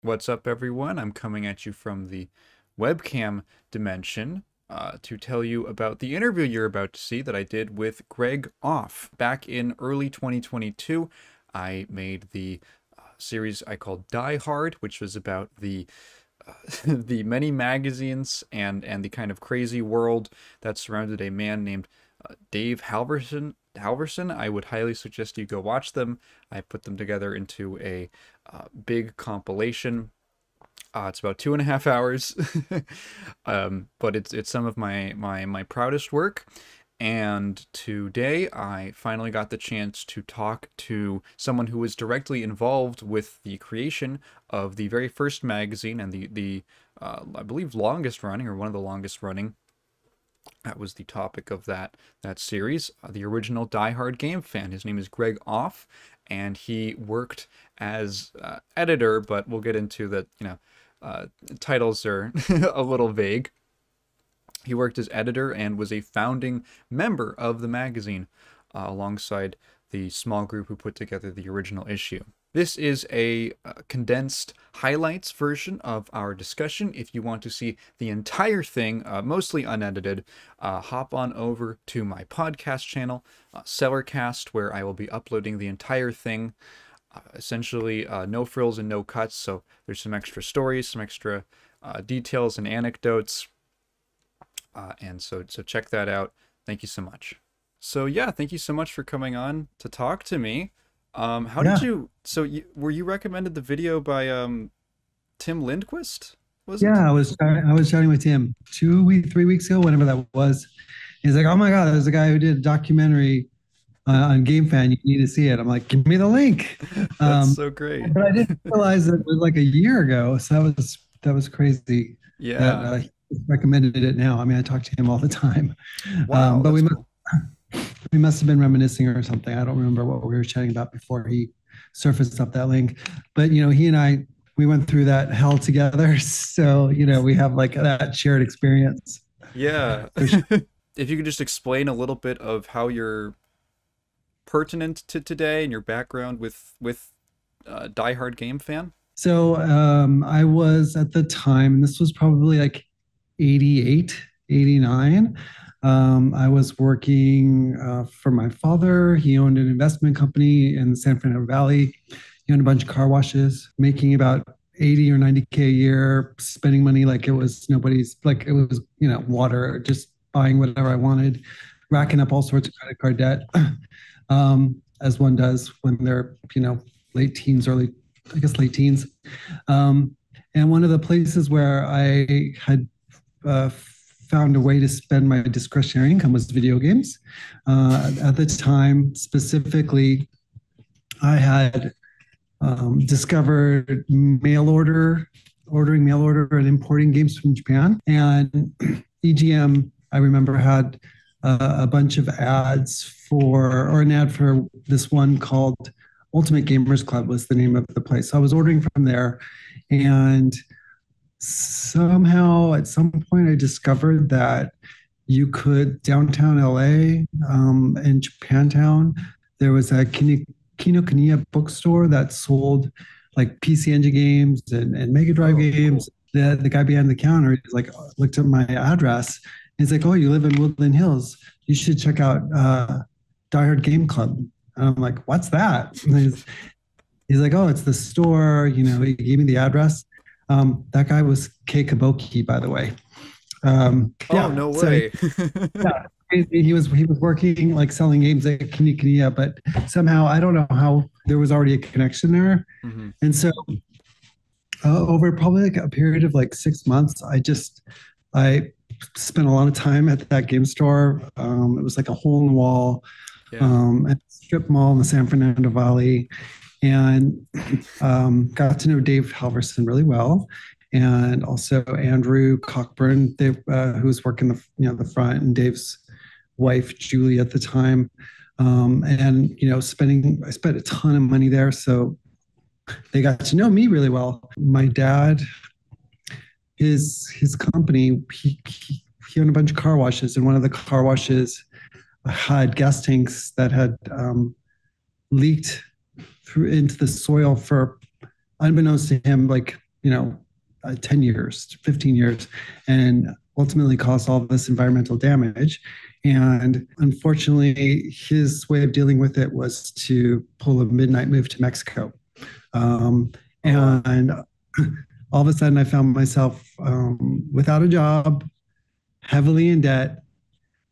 What's up, everyone? I'm coming at you from the webcam dimension to tell you about the interview you're about to see that I did with Greg Off. Back in early 2022, I made the series I called Die Hard, which was about the the many magazines and the kind of crazy world that surrounded a man named Dave Halverson. I would highly suggest you go watch them. I put them together into a big compilation. It's about 2.5 hours, but it's some of my proudest work. And today I finally got the chance to talk to someone who was directly involved with the creation of the very first magazine and the I believe longest running, or one of the longest running. That was the topic of that series, the original Die Hard game fan. His name is Greg Off, and he worked as editor, but we'll get into that. Titles are a little vague. He worked as editor and was a founding member of the magazine, alongside the small group who put together the original issue. This is a condensed highlights version of our discussion. If you want to see the entire thing, mostly unedited, hop on over to my podcast channel, Cellar, where I will be uploading the entire thing. Essentially, no frills and no cuts, so there's some extra stories, some extra details and anecdotes. And so check that out. Thank you so much. So yeah, thank you so much for coming on to talk to me. How Yeah, did you, were you recommended the video by Tim Lindquist, was it? yeah. I was chatting with him 3 weeks ago, whenever that was. He's like, "Oh my God, there's a guy who did a documentary on GameFan. You need to see it." I'm like, "Give me the link." That's Um, so great. but I didn't realize that it was like a year ago. So that was crazy that Yeah. he recommended it now. I mean, I talk to him all the time, Wow, but that's cool. we must have been reminiscing or something. I don't remember what we were chatting about before he surfaced up that link. But he and I, we went through that hell together. So we have like that shared experience Yeah. for sure. If you could just explain a little bit of how you're pertinent to today and your background with Die Hard game fan. So I was at the time, and this was probably like 88, 89. I was working for my father. He owned an investment company in the San Fernando Valley. He owned a bunch of car washes, making about 80 or 90K a year, spending money like it was nobody's, like it was, water, just buying whatever I wanted, racking up all sorts of credit card debt, as one does when they're, late teens, I guess late teens. And one of the places where I had found a way to spend my discretionary income was video games. At the time, specifically, I had discovered ordering mail order and importing games from Japan. And EGM, I remember, had a bunch of ads or an ad for this one called Ultimate Gamers Club was the name of the place. So I was ordering from there, and somehow at some point I discovered that you could downtown LA, in Japantown, there was a Kinokuniya bookstore that sold like PC Engine games and Mega Drive Oh, games. cool. The guy behind the counter, he's like, looked at my address. He's like, "Oh, you live in Woodland Hills. You should check out Die Hard Game Club." And I'm like, "What's that?" And he's like, "Oh, it's the store." He gave me the address. That guy was Kei Kabuki, by the way. Oh, Yeah. no So way. yeah, he was working like selling games at Kinokuniya, but somehow I don't know how there was already a connection there. Hmm. And so over probably like a period of like 6 months, I spent a lot of time at that game store. It was like a hole in the wall Yeah. at a strip mall in the San Fernando Valley, and got to know Dave Halverson really well, and also Andrew Cockburn, who was working the front, and Dave's wife Julie at the time. And I spent a ton of money there, so they got to know me really well. My dad, his company, he owned a bunch of car washes, and one of the car washes had gas tanks that had leaked through into the soil for, unbeknownst to him, like 10 years, 15 years, and ultimately caused all this environmental damage. And unfortunately, his way of dealing with it was to pull a midnight move to Mexico. Um, Oh wow. and all of a sudden, I found myself without a job, heavily in debt.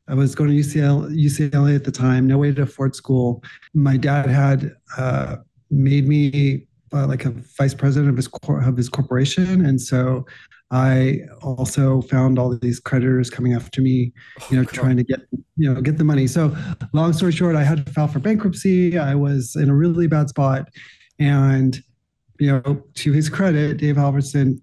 I was going to UCLA at the time, no way to afford school. My dad had made me like a vice president of his corporation, and so I also found all of these creditors coming after me, Oh trying god. to get the money. So, long story short, I had to file for bankruptcy. I was in a really bad spot, and to his credit, Dave Halverson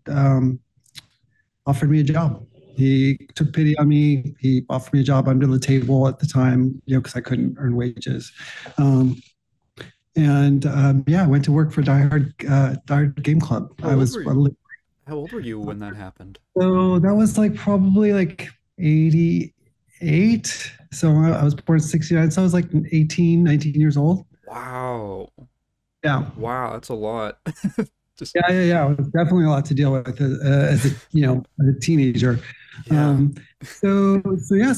offered me a job. He took pity on me. He offered me a job under the table at the time, because I couldn't earn wages. Um, and yeah, I went to work for Die Hard Game Club. How I old was were how old were you when that happened? so that was like probably like 88. So I was born in 69. So I was like 18, 19 years old. Wow. Yeah. Wow, that's a lot. Just Yeah. It was definitely a lot to deal with as a teenager. yeah. Um, so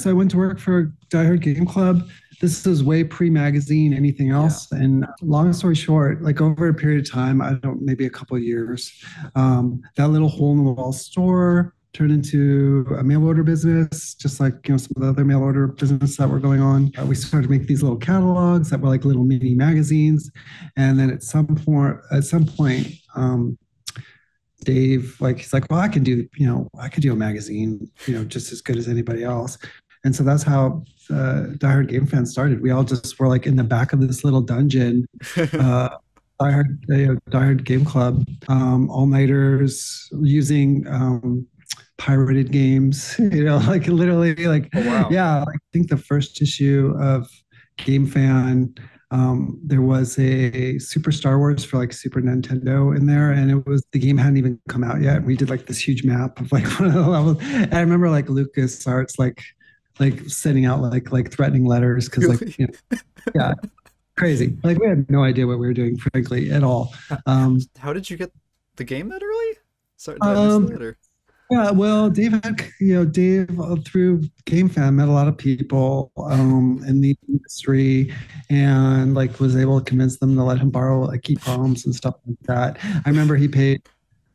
I went to work for Die Hard Game Club. This was way pre-magazine, anything Yeah. else. And long story short, like over a period of time, I don't, maybe a couple of years, that little hole in the wall store turned into a mail order business, just like some of the other mail order business that were going on. We started to make these little catalogs that were like little mini magazines, and then at some point, Dave, like he's like, well, I could do a magazine, just as good as anybody else. And so that's how Die Hard Game Fan started. We all just were like in the back of this little dungeon, uh, Die Hard Game Club, all nighters using pirated games, like literally, like, Oh wow. yeah, like, I think the first issue of Game Fan, there was a Super Star Wars for like Super Nintendo in there, and it was the game hadn't even come out yet. We did like this huge map of like one of the levels. And I remember like Lucas Arts like sending out like threatening letters because like Really? yeah, crazy. Like we had no idea what we were doing, frankly, at all. How, Um, how did you get the game that early? Sorry, did I miss um, that or? Yeah, well, Dave through GameFan met a lot of people in the industry, and like was able to convince them to let him borrow like EPROMs and stuff like that. I remember he paid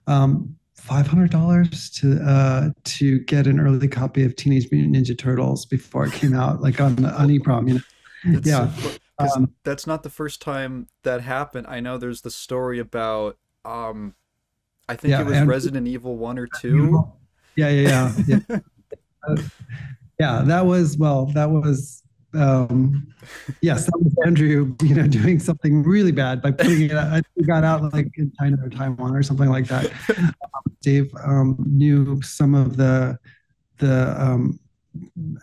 $500 to get an early copy of Teenage Mutant Ninja Turtles before it came out, like on Well, EPROM. that's so Yeah. fun because Um, that's not the first time that happened. I know there's the story about I think yeah, it was and Resident Evil 1 or 2. yeah. Uh, yeah, that was um yes, that was Andrew, doing something really bad by putting it I think it got out like in China or Taiwan or something like that. Dave knew some of the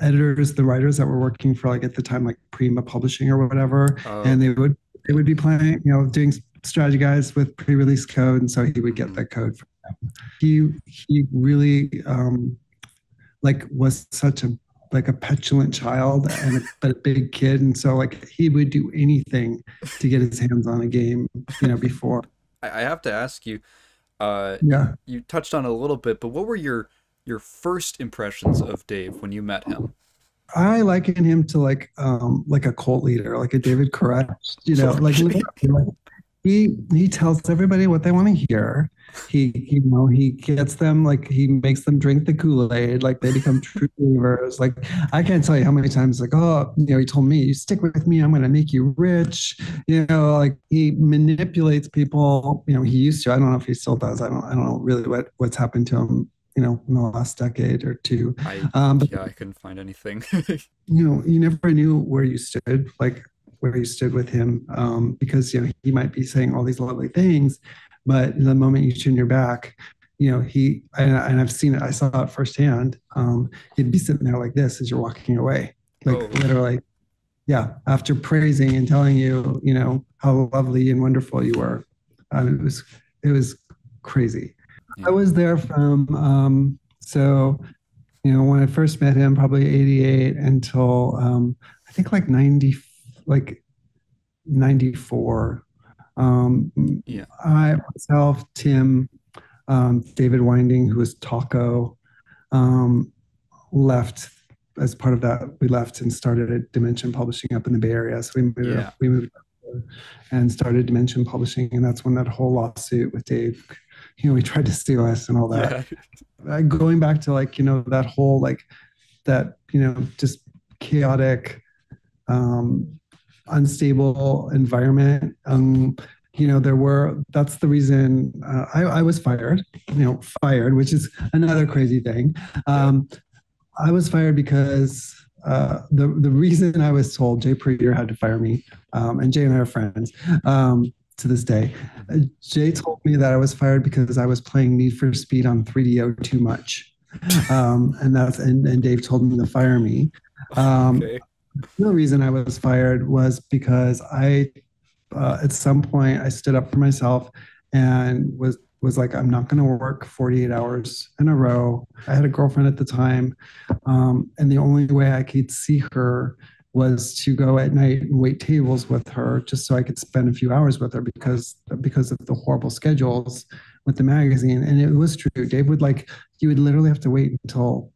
editors, the writers that were working for like at the time like Prima Publishing or whatever, and they Okay. would be playing, doing strategy guides with pre-release code, and so he would get Mhm. that code. He really like was such a petulant child but a big kid, and so like he would do anything to get his hands on a game, before. I have to ask you, Yeah, you touched on it a little bit, but what were your first impressions of Dave when you met him? I liken him to like a cult leader, like a David Koresh, like Okay. literally, he tells everybody what they want to hear. He gets them, like he makes them drink the Kool-Aid, like they become true believers. Like I can't tell you how many times, like, oh, he told me, you stick with me, I'm gonna make you rich. Like he manipulates people. He used to. I don't know if he still does. I don't know really what's happened to him, in the last decade or two. I But yeah, I couldn't find anything. you never knew where you stood, like where you stood with him, because he might be saying all these lovely things, but the moment you turn your back, he and I've seen it, I saw it firsthand. He'd be sitting there like this as you're walking away, like Oh, literally, yeah, after praising and telling you, how lovely and wonderful you were. It was crazy. I yeah. was there from when I first met him, probably 88 until I think like 94. Um, Yeah. I myself, Tim, David Winding, who was Taco, um, left as part of that. We left and started at Dimension Publishing up in the Bay Area. So Yeah. we moved up and started Dimension Publishing, and that's when that whole lawsuit with Dave, he tried to steal us and all Yeah. that. Going back to like that whole like that just chaotic, unstable environment. That's the reason I was fired, which is another crazy thing. I was fired because the reason I was told, Jay Preeter had to fire me, and Jay and I are friends to this day. Jay told me that I was fired because I was playing Need for Speed on 3DO too much. And Dave told me to fire me. Okay. The reason I was fired was because at some point I stood up for myself and was like, I'm not going to work 48 hours in a row. I had a girlfriend at the time, and the only way I could see her was to go at night and wait tables with her, just so I could spend a few hours with her because of the horrible schedules with the magazine. And it was true. Dave would he would literally have to wait until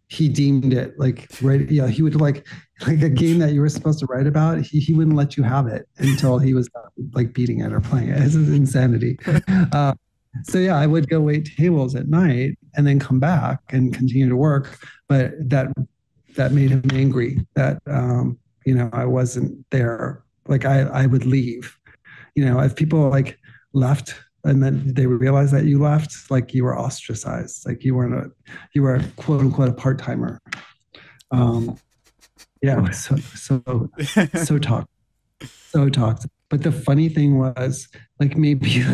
he deemed it right. Yeah, he would like a game that you were supposed to write about. He wouldn't let you have it until he was beating it or playing it. This is insanity. So yeah, I would go wait tables at night and then come back and continue to work. But that made him angry that I wasn't there. I would leave. If people left and then they realized that you left, you were ostracized, you were quote unquote a part-timer. Yeah, it was so toxic. But the funny thing was, maybe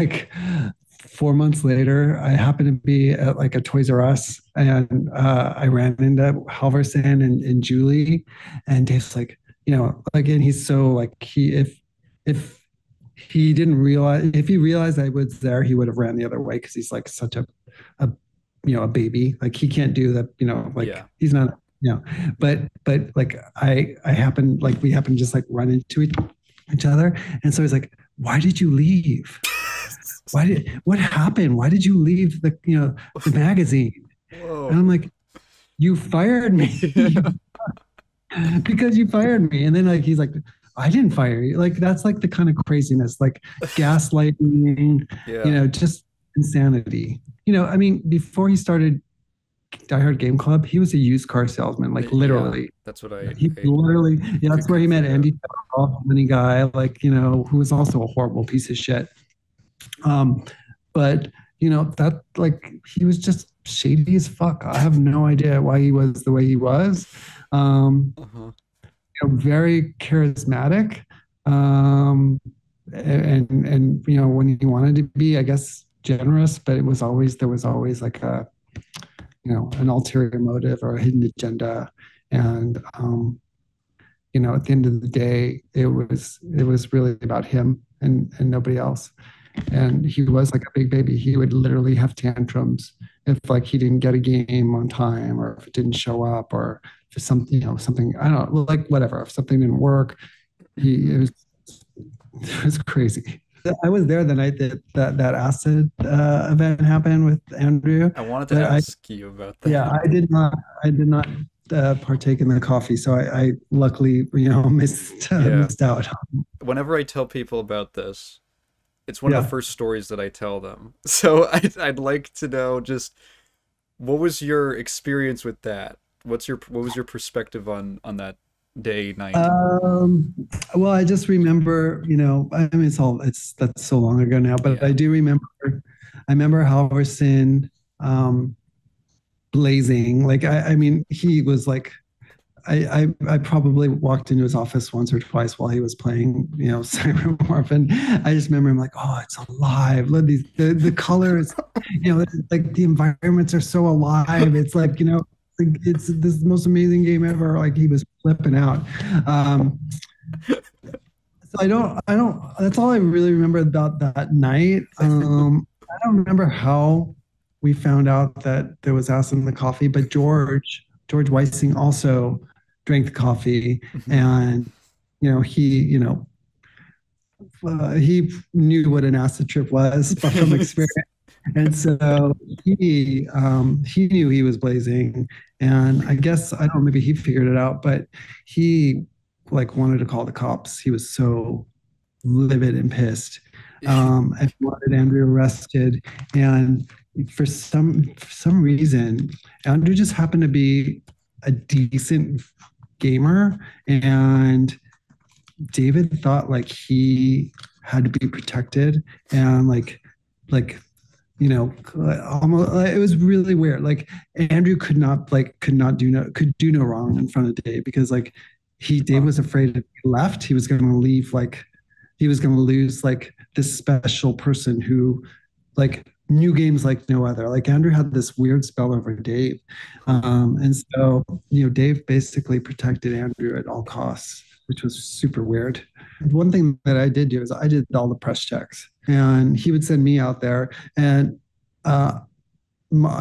4 months later, I happened to be at a Toys R Us, and I ran into Halverson and Julie, and Dave's and he's so if he didn't realize, if he realized I was there, he would have ran the other way because he's such a baby. He can't do that, Yeah. he's not, but I happened, we happened to just run into each other. And so he's like, why did you leave? What happened? Why did you leave the magazine? Whoa. And I'm like, you fired me. Because you fired me. And then he's like, I didn't fire you. That's the kind of craziness, gaslighting, Yeah. just insanity. I mean, before he started DieHard Game Club, he was a used car salesman, literally. Yeah, that's what He literally, that's where he met Andy, money guy, who was also a horrible piece of shit. But that he was just shady as fuck. I have no idea why he was the way he was. Very charismatic, and when he wanted to be, I guess, generous, but there was always a an ulterior motive or a hidden agenda. And at the end of the day, it was really about him and nobody else. And he was like a big baby. He would literally have tantrums if he didn't get a game on time, or if it didn't show up, or if something, I don't know, whatever, if something didn't work. It was crazy. I was there the night that acid event happened with Andrew. I wanted to ask you about that. Yeah, I did not partake in the coffee, so I luckily missed out. Whenever I tell people about this, it's one of the first stories that I tell them. So I'd like to know, just what was your experience with that? What was your perspective on that day, night? Well, I just remember, I mean, that's so long ago now, but I do remember. I remember Halverson blazing. I mean, he was I probably walked into his office once or twice while he was playing, Cybermorph, and I just remember him oh, it's alive. Look, the colors, the environments are so alive. It's it's this most amazing game ever. He was flipping out. So I don't. That's all I really remember about that night. I don't remember how we found out that there was acid in the coffee, but George Weissing also drank the coffee, and he knew what an acid trip was from experience. And so he knew he was blazing, and I guess I don't know, maybe he figured it out, but he like wanted to call the cops. He was so livid and pissed, and wanted Andrew arrested. And for some reason, Andrew just happened to be a decent gamer, and David thought like he had to be protected, and like almost it was really weird. Like Andrew could do no wrong in front of Dave, because like Dave Huh. was afraid if he left, he was going to leave, like he was going to lose like this special person who like knew games like no other. Like Andrew had this weird spell over Dave, Huh. and so Dave basically protected Andrew at all costs, which was super weird. One thing that I did do is I did all the press checks, and he would send me out there, and uh,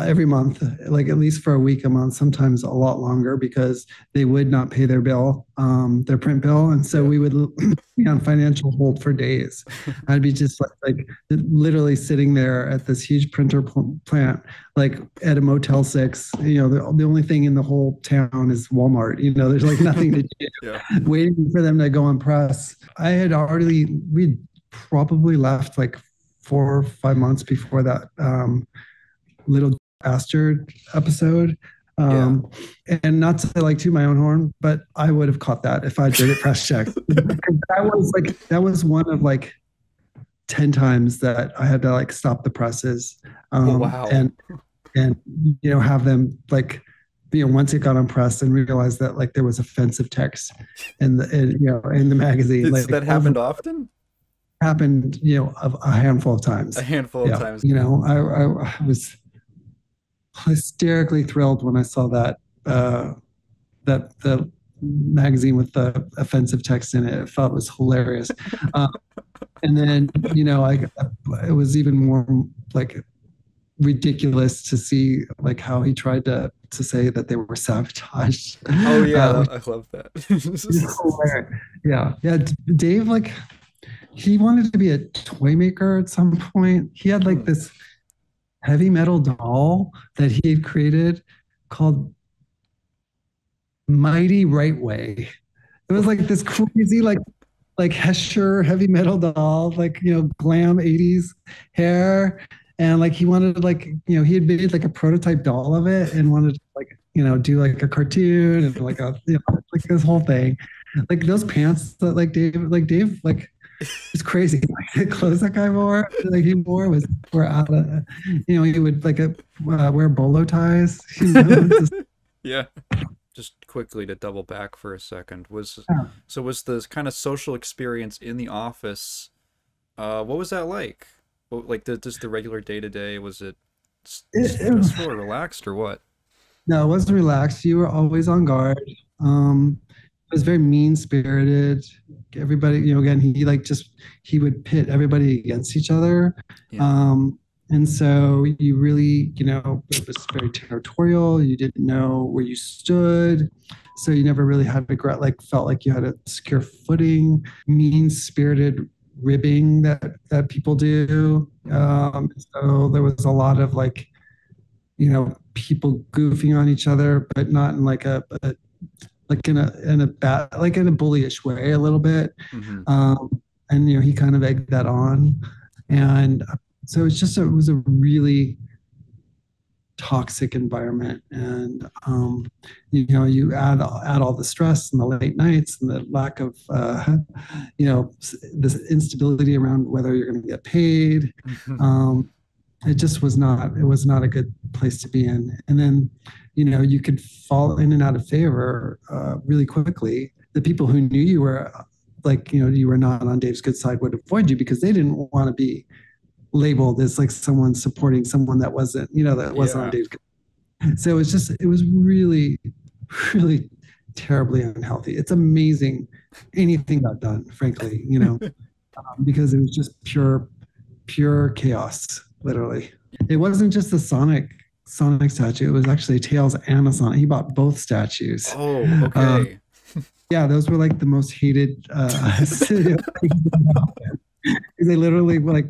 every month, like at least for a week, a month, sometimes a lot longer, because they would not pay their print bill, and so Yeah. we would be on financial hold for days. I'd be just like literally sitting there at this huge printer plant, like at a Motel 6. The only thing in the whole town is Walmart. There's like nothing to do, Yeah. waiting for them to go on press. We'd probably left like 4 or 5 months before that little bastard episode. Yeah. And not to like to my own horn, but I would have caught that if I did it press check. That was one of like 10 times that I had to like stop the presses, Oh, wow. and have them like once it got on press and realized that like there was offensive text in the magazine, It's like that happened often? happened a handful of A times. handful of Yeah, times. I was hysterically thrilled when I saw that the magazine with the offensive text in it. I thought it was hilarious. And then it was even more like ridiculous to see like how he tried to say that they were sabotaged. Oh yeah, Which I love that. is hilarious. Yeah, yeah. Dave, like, he wanted to be a toy maker at some point. He had like Hmm. this heavy metal doll that he had created called Mighty Right Way. It was like this crazy, like Hesher heavy metal doll, like glam 80s hair. And like he wanted to like, he had made like a prototype doll of it and wanted to like, do like a cartoon and like like this whole thing. Like those pants that Dave like it's crazy. Like the clothes that guy wore, like he were out of, he would like wear bolo ties. Just, Yeah. Just quickly to double back for a second, yeah. was the kind of social experience in the office, what was that like? Like just the regular day to day, was it It, stressful or relaxed or what? no, it wasn't relaxed. You were always on guard. It was very mean spirited. Everybody, again, he would pit everybody against each other. Yeah. Um, and so you really, it was very territorial. You didn't know where you stood. So you never really had felt like you had a secure footing. Mean spirited ribbing that people do. Hmm. So there was a lot of like, people goofing on each other, but not in like a like in a bad, like in a bullyish way a little bit. Hmm. And he kind of egged that on, and so it was a really toxic environment. And you add all the stress and the late nights and the lack of this instability around whether you're going to get paid. um, it was not a good place to be in. And then you could fall in and out of favor really quickly. The people who knew you were like you were not on Dave's good side would avoid you because they didn't want to be labeled as like someone supporting someone that wasn't on Yeah. Dave's good. So it was really, really terribly unhealthy. It's amazing anything got done, frankly, because it was just pure chaos, literally. It wasn't just the Sonic statue. It was actually Tails and a Sonic. He bought both statues. Oh, Uh, okay. yeah, those were like the most hated They literally like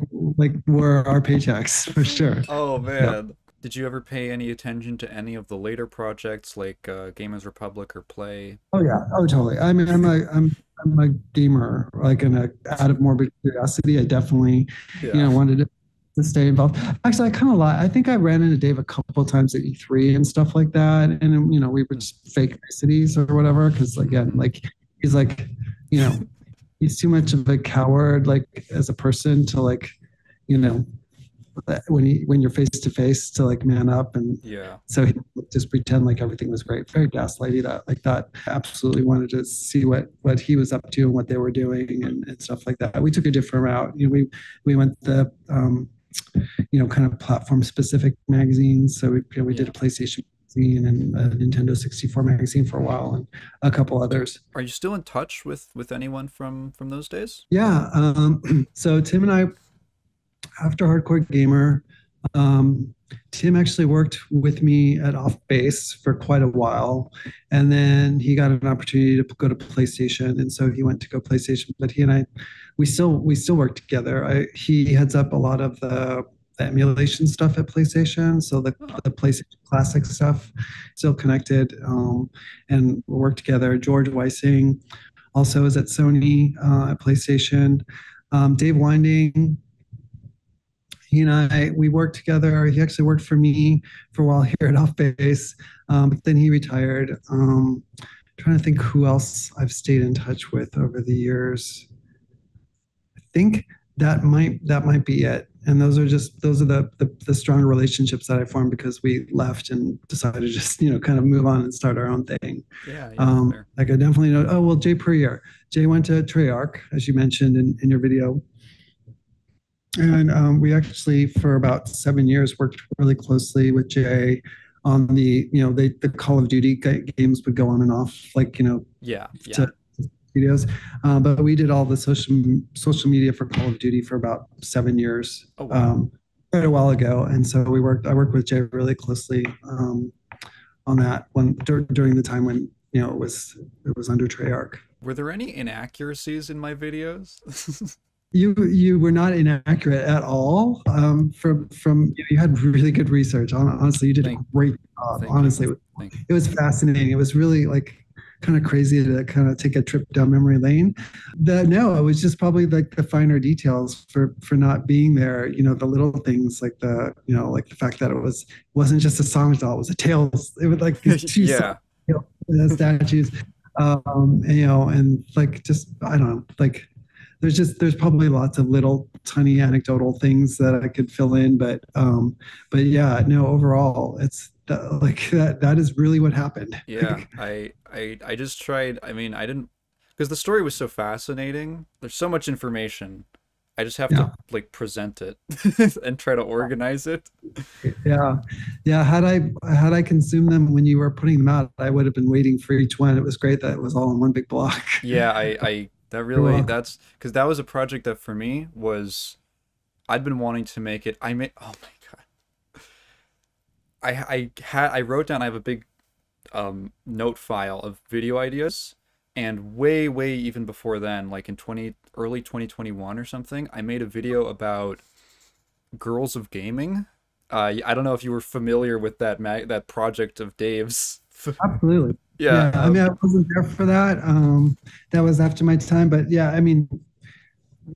were our paychecks for sure. Oh Yeah. man. Did you ever pay any attention to any of the later projects like Gamers Republic or Play? Oh yeah. Oh totally. I mean, I'm a gamer. Like, in a out of morbid curiosity, I definitely, Yeah. wanted to stay involved. Actually, I kind of lie. I think I ran into Dave a couple of times at E3 and stuff like that, and we were just fake cities or whatever. Because again, Mm-hmm. like he's like, you know, he's too much of a coward, like as a person to like, you know, when you're face to face to like man up. And Yeah. so he would just pretend like everything was great. Very gaslighty, that like that. Absolutely wanted to see what he was up to and what they were doing, and stuff like that. We took a different route. We went the kind of platform specific magazines. So we did Yeah. a PlayStation magazine and a Nintendo 64 magazine for a while, and a couple others. Are you still in touch with anyone from those days? Yeah. So Tim and I, after Hardcore Gamer, um, Tim actually worked with me at Off Base for quite a while, and then he got an opportunity to go to PlayStation, and so he went to go PlayStation. But he and I, we still work together. He heads up a lot of the emulation stuff at PlayStation, so Oh, the PlayStation Classic stuff, still connected, and we work together. George Weissing also is at Sony, at PlayStation. Dave Winding, he and we worked together. He actually worked for me for a while here at Off Base, but then he retired. Trying to think who else I've stayed in touch with over the years. I think that might be it. And those are the stronger relationships that I formed because we left and decided to just kind of move on and start our own thing. yeah, yeah, fair. Like I definitely know. Oh well, Jay Perrier. Jay went to Treyarch, as you mentioned in your video. And we actually, for about 7 years, worked really closely with Jay on the Call of Duty games would go on and off, like, Yeah, yeah. to studios. But we did all the social media for Call of Duty for about 7 years, Oh wow. quite a while ago. And so I worked with Jay really closely, on that one during the time when, it was under Treyarch. Were there any inaccuracies in my videos? You were not inaccurate at all. You had really good research. Honestly, you did a Thank great job. thank you. Honestly, Thank you. it was fascinating. It was really like kind of crazy to kind of take a trip down memory lane. No, it was just probably like the finer details for not being there. The little things like the fact that wasn't just a song doll, it was a tails. It was like these two Yeah. statues. And like just I don't know, like there's probably lots of little tiny anecdotal things that I could fill in, but yeah, no, overall, it's like that is really what happened. Yeah, I just tried. I mean, I didn't because the story was so fascinating. There's so much information. I just have to Yeah, like present it and try to organize it. yeah, yeah. Had I consumed them when you were putting them out, I would have been waiting for each one. It was great that it was all in one big block. Yeah, I that You're really welcome. that's because that was a project that for me was I'd been wanting to make it. I made oh my God. I wrote down I have a big note file of video ideas and way even before then like in 20 early 2021 or something I made a video about girls of gaming. I don't know if you were familiar with that project of Dave's. Absolutely. Yeah, Yeah, I mean, I wasn't there for that. That was after my time, but yeah, I mean,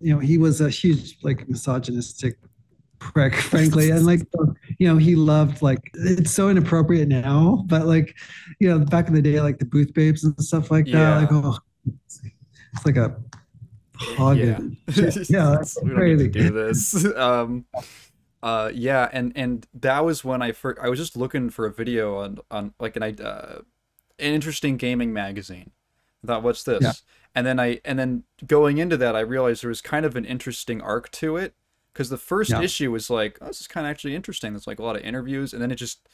he was a huge like misogynistic prick, frankly. And like, he loved, like, it's so inappropriate now, but like, back in the day, like the booth babes and stuff like that, like, yeah, oh, it's like a hog yeah. and shit. Yeah, that's We don't need to crazy. do this. Yeah, and that was when I was just looking for a video on like an interesting gaming magazine. I thought, what's Yeah, this? And then going into that, I realized there was kind of an interesting arc to it because the first yeah, issue was like, oh, this is kind of actually interesting. There's like a lot of interviews, and then it just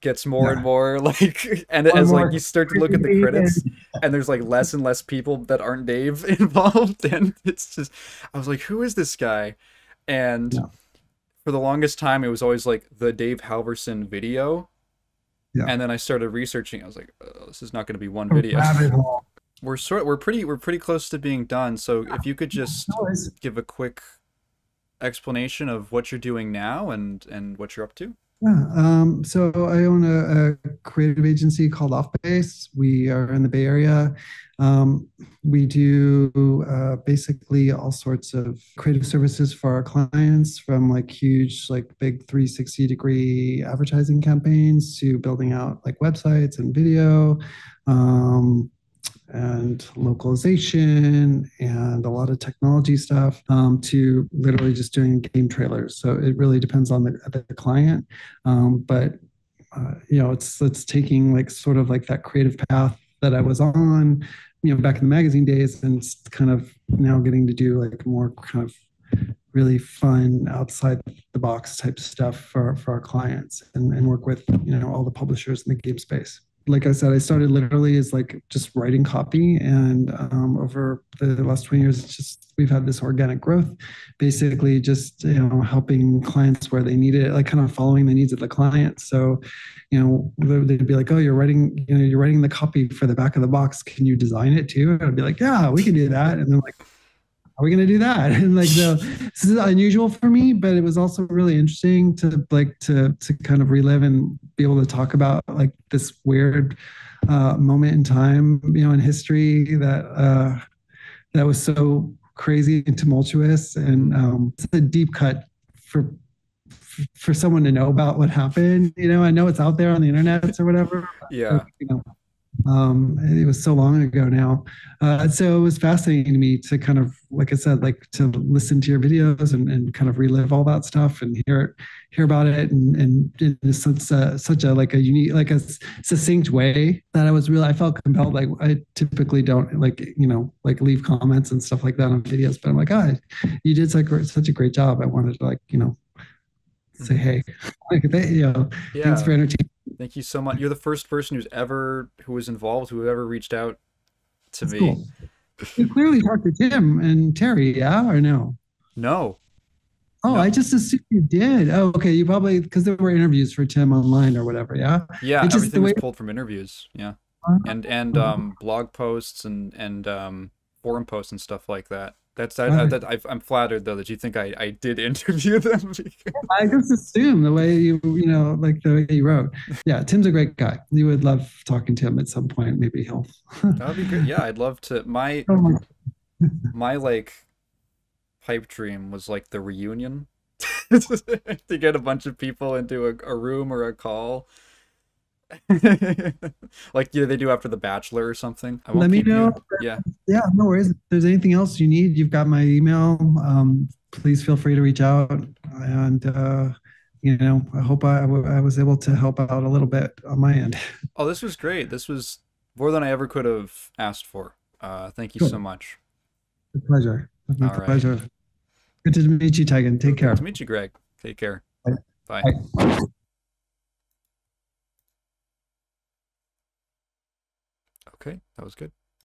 gets more and yeah. more like, and One as like more you start to look at the crazy credits, and there's like less and less people that aren't Dave involved, and it's just, I was like, who is this guy? And yeah, for the longest time, it was always like the Dave Halverson video, yeah. and then I started researching. I was like, oh, this is not going to be one A video. rabbit hole. we're pretty close to being done. So if you could No just worries. give a quick explanation of what you're doing now and what you're up to. Yeah. So I own a creative agency called Offbase. We are in the Bay Area. We do basically all sorts of creative services for our clients, from like huge, like big 360-degree advertising campaigns to building out like websites and video. Um, and localization and a lot of technology stuff, to literally just doing game trailers. So it really depends on the client. But it's taking like sort of like that creative path that I was on, back in the magazine days, and it's kind of now getting to do like more kind of really fun outside the box type stuff for our clients, and work with all the publishers in the game space. Like I said, I started literally as like just writing copy, and over the last 20 years, it's just we've had this organic growth, basically just helping clients where they need it, like kind of following the needs of the client. So, they'd be like, "Oh, you're writing the copy for the back of the box. Can you design it too?" And I'd be like, "Yeah, we can do that." And then like, are we going to do that? And like, so this is unusual for me, but it was also really interesting to like to kind of relive and be able to talk about like this weird moment in time, in history that was so crazy and tumultuous, and it's a deep cut for for someone to know about what happened. I know it's out there on the internet or whatever. But, Yeah. it was so long ago now. So it was fascinating to me to kind of, like I said, like to listen to your videos and kind of relive all that stuff and hear about it, and in such a like a unique, like a succinct way that I felt compelled. Like I typically don't like, like leave comments and stuff like that on videos, but I'm like, ah, you did such a great job. I wanted to like, say, Hmm. hey, like, thanks Yeah. for entertaining. Thank you so much. You're the first person who was involved, who ever reached out to That's me. cool. You clearly talked to Tim and Terry, yeah, or no? No, Oh, I no. just assumed you did. Oh, okay. You probably, because there were interviews for Tim online or whatever. Yeah. Yeah, It just everything the was way. pulled from interviews. Yeah. And Oh, blog posts and forum posts and stuff like that. got it. I'm flattered though that you think I did interview them. I just assumed the way like the way you wrote. Yeah, Tim's a great guy. You would love talking to him at some point. Maybe he'll. That would be great. Yeah, I'd love to. My Oh my- my like pipe dream was like the reunion to get a bunch of people into a room or a call. Like they do after The Bachelor or something. I won't Let me keep know. you. Yeah. Yeah, no worries. If there's anything else you need, you've got my email. Please feel free to reach out. And, I was able to help out a little bit on my end. Oh, this was great. This was more than I ever could have asked for. Thank you so Cool. much. With pleasure. With All right. pleasure. Good to meet you, Tegan. Take Good care. to meet you, Greg. Take care. Bye. Bye. Bye. Okay, that was good.